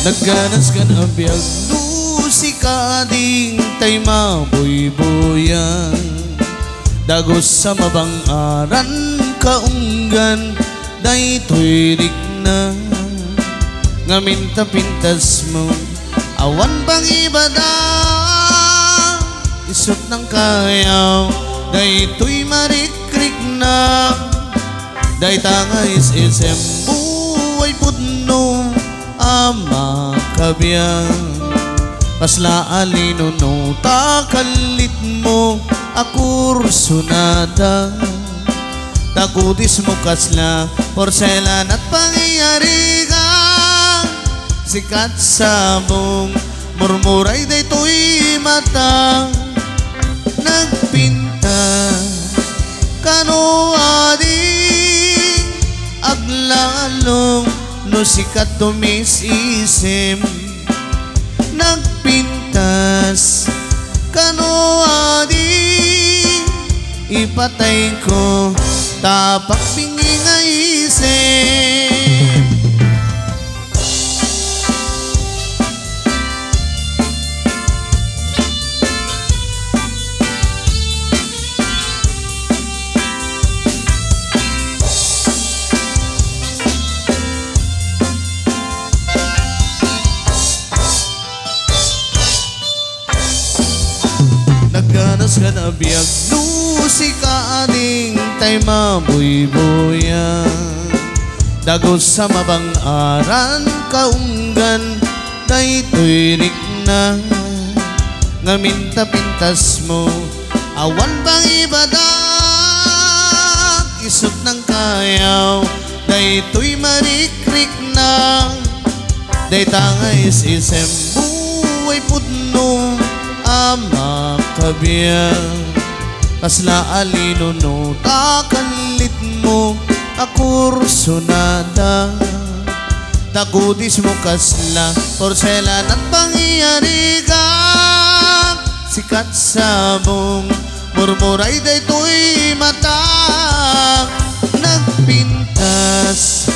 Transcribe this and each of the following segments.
Nagganas ka na biyag si kading tay mabuy-buyan dagos sa mabang-aran kaunggan daytoy rigna ngaminta pintas mo awan bang ibada isot ng kayaw daytoy marikrik na daytanga isem buhay pudno ama kabiyang pasla alino no takalit mo akursunada takutis mo kasla porselan at pangyayari ka sikat sabong murmuray daytoy mata nagpinta kano ading aglalong no sikat tumis-isim nagpintas kano ading ipatay ko tapak pingi nga isip nagganas ka na biyag si kaading tay mabuy-buyan dagos sa mabang-aran kaunggan daytoy rigna ngaminta pintas mo awan bang ibadak isot ng kayaw daytoy marikrik na daytangay isem buhay pudno ama kabiyang kasla alino no takalit mo akursunada takutis mo kasla porselan at pangyayari ka sikat sabong murmuray daytoy mata nagpintas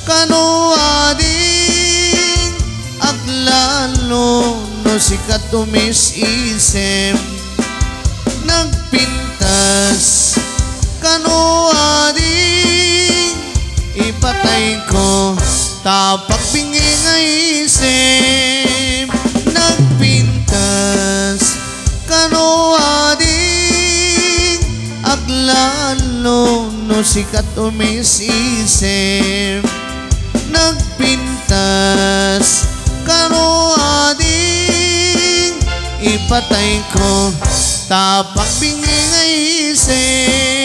kano ading aglalo no sikat tumis-isem nagpintas kano ading ipatay ko tapak bingi nga isip nagpintas kano ading aglalo no sikat tumis-isip nagpintas kano ading ipatay ko tapak bingi nga isip